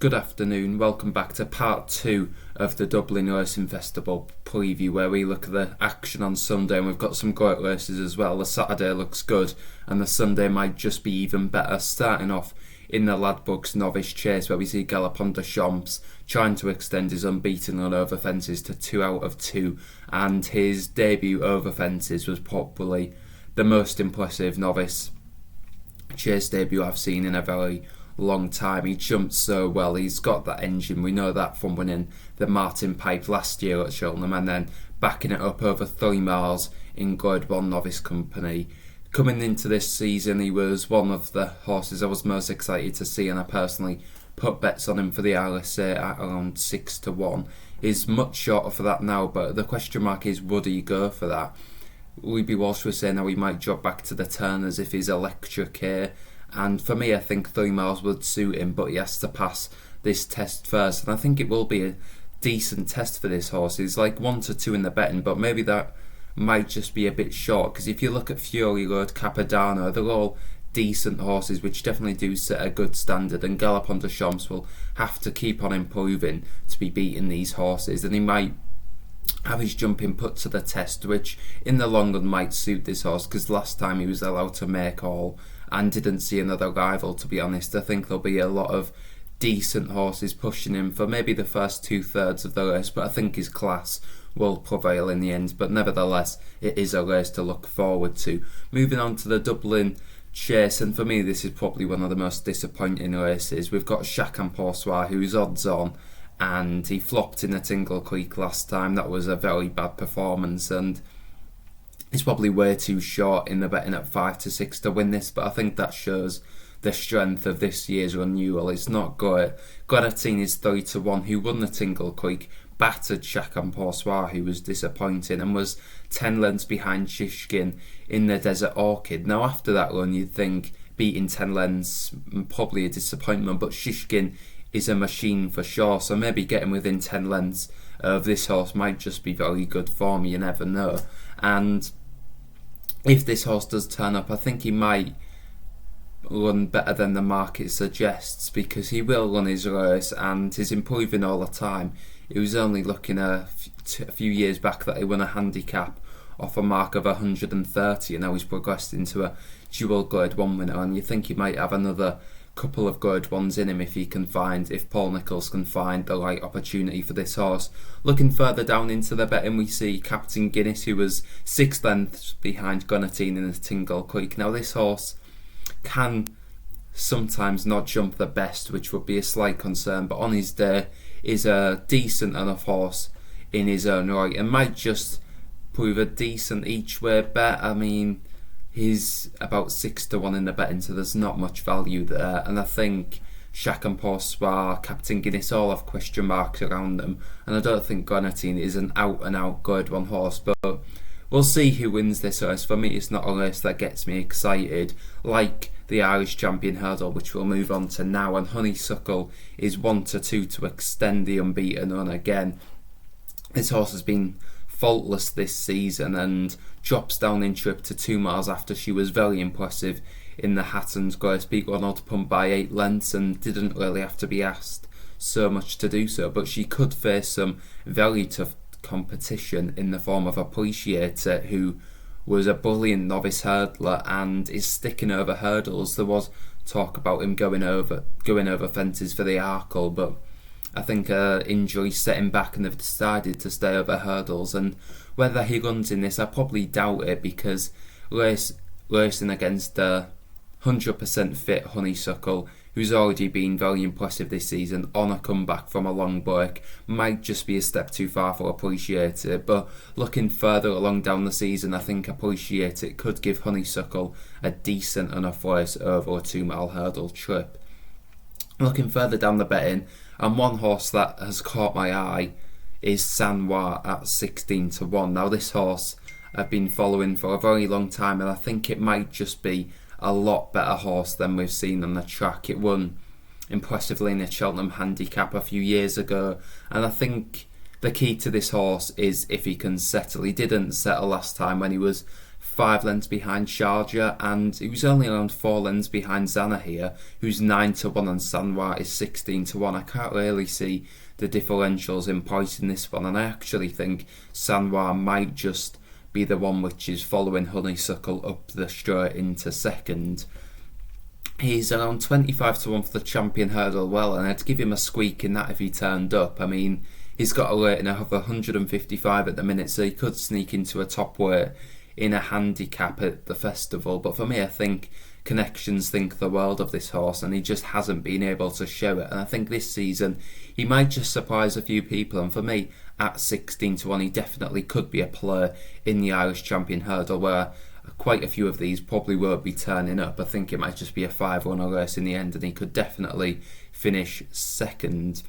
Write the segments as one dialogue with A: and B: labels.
A: good afternoon. Welcome back to part 2 of the Dublin Racing Festival preview, where we look at the action on Sunday, and we've got some great races as well. The Saturday looks good and the Sunday might just be even better. Starting off in the Ladbrokes Novice Chase, where we see Galopin Des Champs trying to extend his unbeaten run over fences to 2 out of 2, and his debut over fences was probably the most impressive Novice Chase debut I've seen in a very long time. He jumped so well, he's got that engine, we know that from winning the Martin Pipe last year at Cheltenham and then backing it up over 3 miles in Grade 1 Novice company. Coming into this season, he was one of the horses I was most excited to see, and I personally put bets on him for the RSA at around 6 to 1. He's much shorter for that now, but the question mark is, would he go for that? Weeby Walsh was saying how he might drop back to the Turners if he's electric here, and for me I think 3 miles would suit him, but he has to pass this test first, and I think it will be a decent test for this horse. He's like 1 to 2 in the betting, but maybe that might just be a bit short, because if you look at Fury Road, Capodanno, they're all decent horses which definitely do set a good standard, and Galopin Des Champs will have to keep on improving to be beating these horses, and he might have his jumping put to the test, which in the long run might suit this horse, because last time he was allowed to make all and didn't see another rival, to be honest. I think there'll be a lot of decent horses pushing him for maybe the first 2/3 of the race, but I think his class will prevail in the end. But nevertheless, it is a race to look forward to. Moving on to the Dublin Chase, and for me this is probably one of the most disappointing races. We've got Chacun Pour Soi, who's odds on, and he flopped in at Tingle Creek last time. That was a very bad performance, and he's probably way too short in the betting at 5 to 6 to win this, but I think that shows the strength of this year's renewal. It's not great. Grenadine is 3 to 1, who won the Tingle Creek, battered Chacun Pour Soi, who was disappointing, and was 10 lengths behind Shishkin in the Desert Orchid. Now after that run you'd think beating 10 lengths probably a disappointment, but Shishkin is a machine for sure, so maybe getting within 10 lengths of this horse might just be very good for me, you never know. And if this horse does turn up, I think he might run better than the market suggests, because he will run his race and he's improving all the time. He was only looking a few years back that he won a handicap off a mark of 130, and now he's progressed into a dual Grade 1 winner, and you think he might have another couple of Grade 1s in him if Paul Nicholls can find the right opportunity for this horse. Looking further down into the betting, we see Captain Guinness, who was 6 lengths behind Grenadine in the Tingle Creek. Now this horse can sometimes not jump the best, which would be a slight concern, but on his day is a decent enough horse in his own right, and might just prove a decent each way bet. I mean, he's about 6 to 1 in the betting, so there's not much value there, and I think Chacun Pour Soi, Captain Guinness all have question marks around them, and I don't think Grenadine is an out and out Grade 1 horse, but we'll see who wins this race. For me it's not a race that gets me excited like the Irish Champion Hurdle, which we'll move on to now, and Honeysuckle is 1 to 2 to extend the unbeaten run again. This horse has been faultless this season and drops down in trip to 2 miles after she was very impressive in the Hatton's Grace, beat Ronald Punt by 8 lengths and didn't really have to be asked so much to do so, but she could face some very tough competition in the form of Appreciator, who was a brilliant novice hurdler and is sticking over hurdles. There was talk about him going over fences for the Arkle, but I think injury set him back and they've decided to stay over hurdles, and whether he runs in this I probably doubt it, because racing against a 100% fit Honeysuckle, who's already been very impressive this season on a comeback from a long break, might just be a step too far for Appreciator. But looking further along down the season, I think Appreciator could give Honeysuckle a decent enough race over a 2 mile hurdle trip. Looking further down the betting, and one horse that has caught my eye is San Juan at 16 to 1. Now this horse I've been following for a very long time, and I think it might just be a lot better horse than we've seen on the track. It won impressively in a Cheltenham handicap a few years ago, and I think the key to this horse is if he can settle. He didn't settle last time when he was 5 lengths behind Sharjah, and he was only around 4 lengths behind Zana here, who's 9-1, and Sanwa is 16-1. I can't really see the differentials in price in this one, and I actually think Sanwa might just be the one which is following Honeysuckle up the straight into second. He's around 25-1 for the Champion Hurdle, well, and I'd give him a squeak in that if he turned up. I mean, he's got a rating of 155 at the minute, so he could sneak into a top weight in a handicap at the festival. But for me, I think connections think the world of this horse, and he just hasn't been able to show it. And I think this season he might just surprise a few people. And for me, at 16-1, he definitely could be a player in the Irish Champion Hurdle, where quite a few of these probably won't be turning up. I think it might just be a 5-runner race in the end, and he could definitely finish second.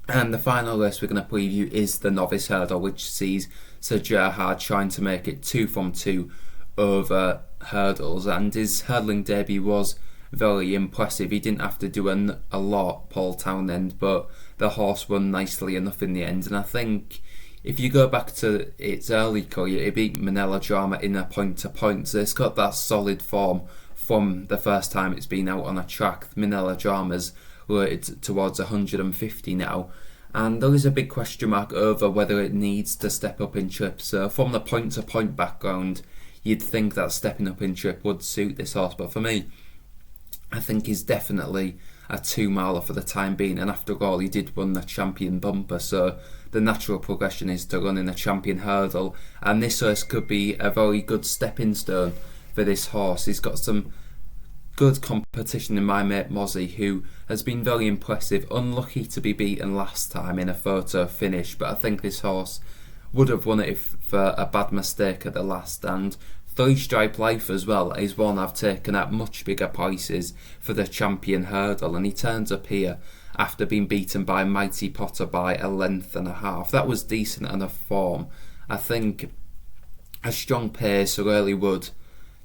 A: And the final race we're going to preview is the Novice Hurdle, which sees Sir Gerhard trying to make it 2 from 2 over hurdles, and his hurdling debut was very impressive. He didn't have to do a lot, Paul Townend, but the horse won nicely enough in the end. And I think if you go back to its early career, it beat Manila Drama in a point-to-point, so it's got that solid form from the first time it's been out on a track. Manila Drama's rated towards 150 now, and there is a big question mark over whether it needs to step up in trip. So from the point-to-point background, you'd think that stepping up in trip would suit this horse, but for me, I think he's definitely a 2-miler for the time being, and after all, he did win the Champion Bumper, so the natural progression is to run in a Champion Hurdle, and this horse could be a very good stepping stone for this horse. He's got some good competition in my mate Mozzie, who has been very impressive. Unlucky to be beaten last time in a photo finish, but I think this horse would have won it if for a bad mistake at the last. And 3 Stripe Life as well is one I've taken at much bigger prices for the Champion Hurdle, and he turns up here after being beaten by Mighty Potter by a length and a half. That was decent enough form. I think a strong pace really would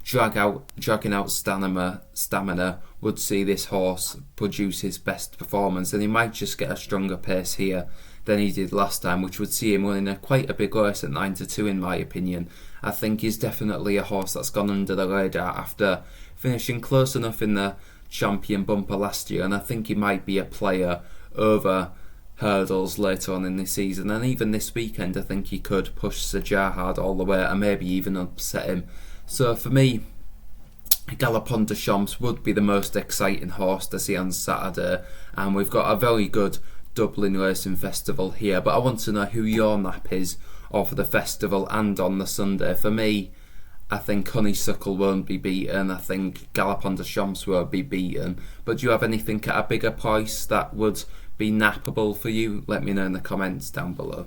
A: dragging out stamina would see this horse produce his best performance, and he might just get a stronger pace here than he did last time, which would see him winning quite a big race at 9-2 in my opinion. I think he's definitely a horse that's gone under the radar after finishing close enough in the Champion Bumper last year, and I think he might be a player over hurdles later on in the season, and even this weekend I think he could push Sir Gerhard all the way and maybe even upset him. So for me, Galopin de Champs would be the most exciting horse to see on Saturday, and we've got a very good Dublin Racing Festival here, but I want to know who your nap is of the festival and on the Sunday. For me, I think Honeysuckle won't be beaten, I think Galopin de Champs won't be beaten, but do you have anything at a bigger price that would be nappable for you? Let me know in the comments down below.